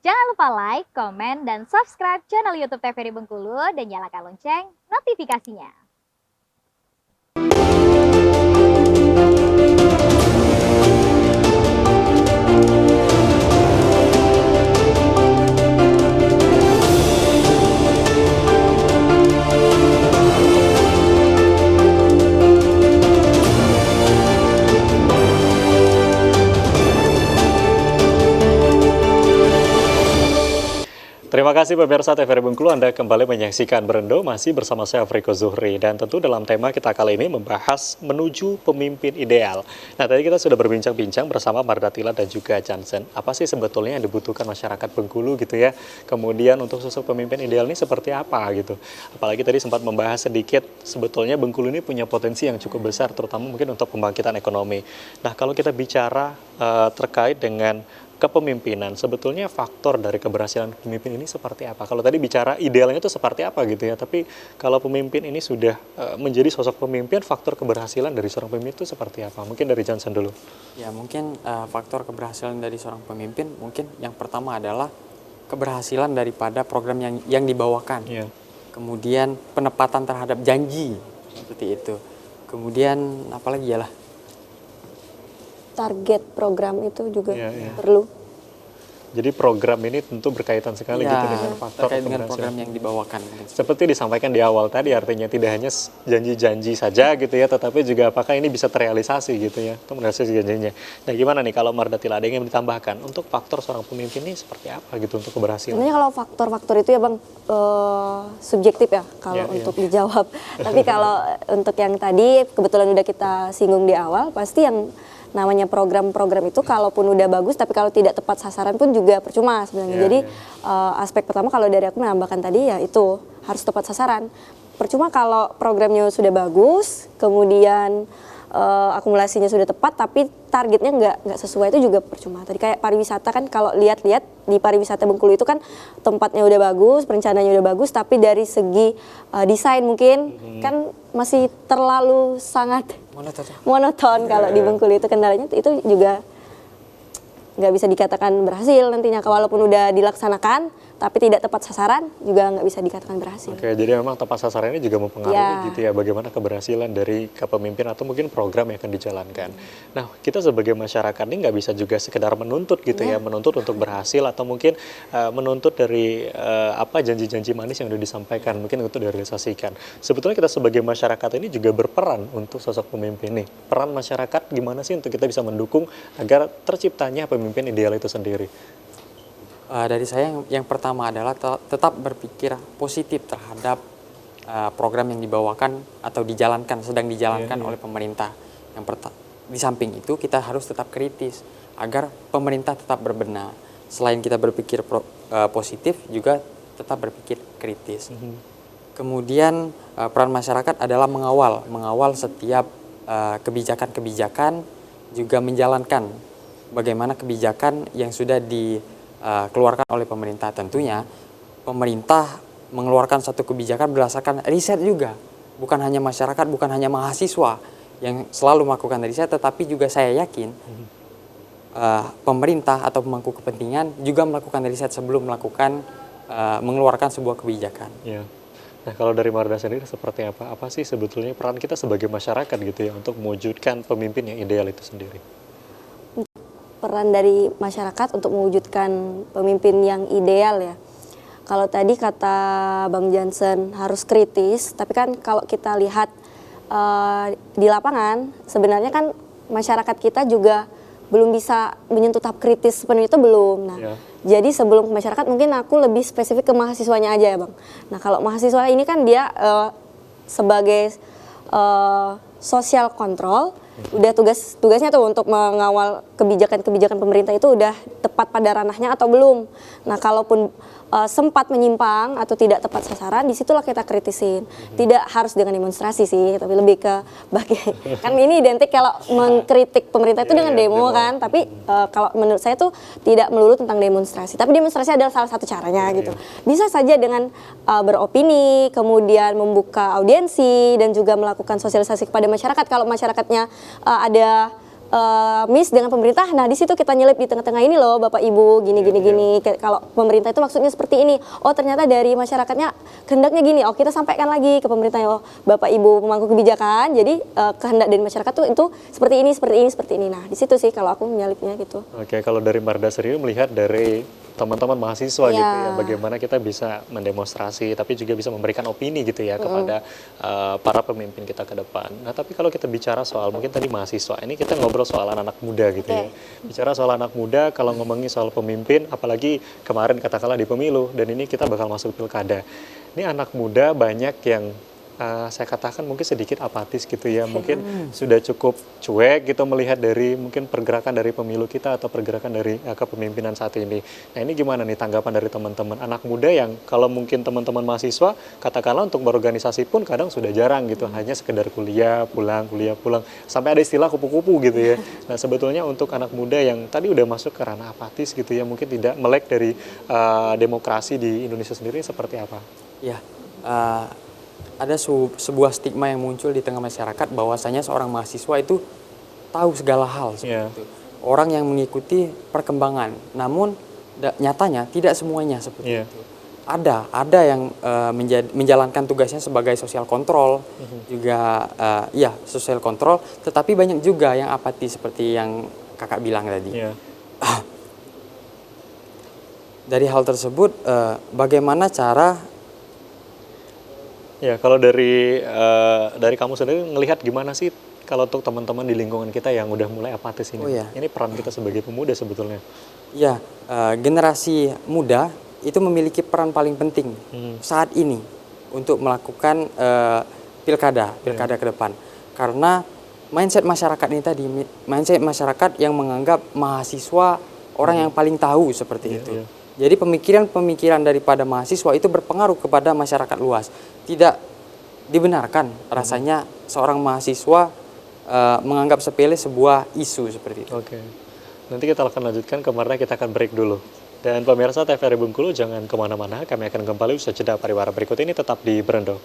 Jangan lupa like, komen, dan subscribe channel YouTube TVRI Bengkulu dan nyalakan lonceng notifikasinya. Terima kasih pemirsa TVRI Bengkulu, Anda kembali menyaksikan Berendo masih bersama saya Afriko Zuhri. Dan tentu dalam tema kita kali ini membahas menuju pemimpin ideal. Nah, tadi kita sudah berbincang-bincang bersama Mardatila dan juga Jansen. Apa sih sebetulnya yang dibutuhkan masyarakat Bengkulu gitu ya? Kemudian untuk sosok pemimpin ideal ini seperti apa gitu? Apalagi tadi sempat membahas sedikit, sebetulnya Bengkulu ini punya potensi yang cukup besar, terutama mungkin untuk pembangkitan ekonomi. Nah, kalau kita bicara terkait dengan kepemimpinan, sebetulnya faktor dari keberhasilan pemimpin ini seperti apa? Kalau tadi bicara idealnya itu seperti apa gitu ya, tapi kalau pemimpin ini sudah menjadi sosok pemimpin, faktor keberhasilan dari seorang pemimpin itu seperti apa? Mungkin dari Johnson dulu. Ya, mungkin faktor keberhasilan dari seorang pemimpin mungkin yang pertama adalah keberhasilan daripada program yang dibawakan. Yeah. Kemudian penepatan terhadap janji, seperti itu. Kemudian apalagi yalah, target program itu juga perlu. Jadi program ini tentu berkaitan sekali gitu dengan faktor terkait dengan program yang dibawakan. Seperti disampaikan di awal tadi, artinya tidak hanya janji-janji saja gitu ya, tetapi juga apakah ini bisa terrealisasi gitu ya, untuk merealisasi janjinya. Nah, gimana nih kalau Mardatila ada yang ditambahkan untuk faktor seorang pemimpin ini seperti apa gitu untuk keberhasilan? Sebenarnya kalau faktor-faktor itu ya Bang subjektif ya kalau untuk dijawab. Tapi kalau untuk yang tadi kebetulan udah kita singgung di awal, pasti yang namanya program-program itu kalaupun udah bagus tapi kalau tidak tepat sasaran pun juga percuma sebenarnya. Jadi aspek pertama kalau dari aku menambahkan tadi ya itu harus tepat sasaran. Percuma kalau programnya sudah bagus, kemudian akumulasinya sudah tepat tapi targetnya nggak sesuai, itu juga percuma. Tadi kayak pariwisata kan, kalau lihat-lihat di pariwisata Bengkulu itu kan tempatnya udah bagus, perencanaannya udah bagus, tapi dari segi desain mungkin kan masih terlalu sangat monoton kalau di Bengkulu itu. Kendalanya itu juga nggak bisa dikatakan berhasil nantinya. Walaupun udah dilaksanakan tapi tidak tepat sasaran juga nggak bisa dikatakan berhasil. Oke, jadi memang tepat sasaran ini juga mempengaruhi gitu ya, bagaimana keberhasilan dari kepemimpin atau mungkin program yang akan dijalankan. Nah, kita sebagai masyarakat ini nggak bisa juga sekedar menuntut gitu ya, menuntut untuk berhasil atau mungkin menuntut dari apa janji-janji manis yang sudah disampaikan, mungkin untuk direalisasikan. Sebetulnya kita sebagai masyarakat ini juga berperan untuk sosok pemimpin nih. Peran masyarakat gimana sih untuk kita bisa mendukung agar terciptanya pemimpin ideal itu sendiri? Dari saya yang pertama adalah tetap berpikir positif terhadap program yang dibawakan atau sedang dijalankan oleh pemerintah. Di samping itu kita harus tetap kritis agar pemerintah tetap berbenah. Selain kita berpikir positif, juga tetap berpikir kritis. Kemudian peran masyarakat adalah mengawal setiap kebijakan-kebijakan, juga menjalankan bagaimana kebijakan yang sudah dikeluarkan oleh pemerintah. Tentunya pemerintah mengeluarkan satu kebijakan berdasarkan riset juga, bukan hanya masyarakat, bukan hanya mahasiswa yang selalu melakukan riset, tetapi juga saya yakin pemerintah atau pemangku kepentingan juga melakukan riset sebelum mengeluarkan sebuah kebijakan. Nah, kalau dari Marda sendiri seperti apa? Apa sih sebetulnya peran kita sebagai masyarakat gitu ya untuk mewujudkan pemimpin yang ideal itu sendiri? Peran dari masyarakat untuk mewujudkan pemimpin yang ideal ya. Kalau tadi kata Bang Jansen harus kritis, tapi kan kalau kita lihat di lapangan sebenarnya kan masyarakat kita juga belum bisa menyentuh tahap kritis sepenuhnya, itu belum. Nah, jadi sebelum ke masyarakat mungkin aku lebih spesifik ke mahasiswanya aja ya Bang. Nah, kalau mahasiswa ini kan dia sebagai social control, udah tugasnya tuh untuk mengawal kebijakan-kebijakan pemerintah itu udah tepat pada ranahnya atau belum. Nah, kalaupun sempat menyimpang atau tidak tepat sasaran, disitulah kita kritisin. Tidak harus dengan demonstrasi sih, tapi lebih ke kan ini identik kalau mengkritik pemerintah itu dengan demo kan. Tapi kalau menurut saya tuh tidak melulu tentang demonstrasi. Tapi demonstrasi adalah salah satu caranya gitu. Bisa saja dengan beropini, kemudian membuka audiensi dan juga melakukan sosialisasi kepada masyarakat. Kalau masyarakatnya ada miss dengan pemerintah. Nah, di situ kita nyelip di tengah-tengah ini loh, Bapak Ibu, gini. Kalau pemerintah itu maksudnya seperti ini. Oh, ternyata dari masyarakatnya kehendaknya gini. Oh, kita sampaikan lagi ke pemerintah. Oh, Bapak Ibu pemangku kebijakan. Jadi kehendak dari masyarakat tuh itu seperti ini. Nah, di situ sih kalau aku menyelipnya gitu. Oke, kalau dari Marda sendiri melihat dari teman-teman mahasiswa gitu Iya. ya, bagaimana kita bisa mendemonstrasi, tapi juga bisa memberikan opini gitu ya kepada para pemimpin kita ke depan. Nah, tapi kalau kita bicara soal mungkin tadi mahasiswa, ini kita ngobrol soal anak muda gitu ya. Bicara soal anak muda, kalau ngomongin soal pemimpin, apalagi kemarin katakanlah di pemilu, dan ini kita bakal masuk pilkada. Ini anak muda banyak yang saya katakan mungkin sedikit apatis gitu ya, mungkin sudah cukup cuek gitu melihat dari mungkin pergerakan dari pemilu kita atau pergerakan dari kepemimpinan saat ini. Nah, ini gimana nih tanggapan dari teman-teman anak muda yang kalau mungkin teman-teman mahasiswa katakanlah untuk berorganisasi pun kadang sudah jarang gitu, hanya sekedar kuliah pulang, sampai ada istilah kupu-kupu gitu ya. Nah, sebetulnya untuk anak muda yang tadi udah masuk ke ranah apatis gitu ya, mungkin tidak melek dari demokrasi di Indonesia sendiri seperti apa? Ya, ada sebuah stigma yang muncul di tengah masyarakat bahwasanya seorang mahasiswa itu tahu segala hal seperti itu. Orang yang mengikuti perkembangan, namun nyatanya tidak semuanya seperti itu. Ada yang menjalankan tugasnya sebagai sosial kontrol, juga sosial kontrol, tetapi banyak juga yang apati seperti yang kakak bilang tadi. Dari hal tersebut, bagaimana cara Ya, kalau dari kamu sendiri ngelihat gimana sih kalau untuk teman-teman di lingkungan kita yang udah mulai apatis ini? Oh, ya. Ini peran kita sebagai pemuda sebetulnya. Ya, generasi muda itu memiliki peran paling penting saat ini untuk melakukan pilkada ke depan. Karena mindset masyarakat ini tadi, mindset masyarakat yang menganggap mahasiswa orang yang paling tahu seperti itu. Jadi pemikiran-pemikiran daripada mahasiswa itu berpengaruh kepada masyarakat luas. Tidak dibenarkan rasanya seorang mahasiswa menganggap sepele sebuah isu seperti itu. Oke. Nanti kita akan lanjutkan, kemarin kita akan break dulu. Dan pemirsa TVRI Bengkulu jangan kemana-mana, kami akan kembali usai jeda pariwara berikut ini tetap di Brendo.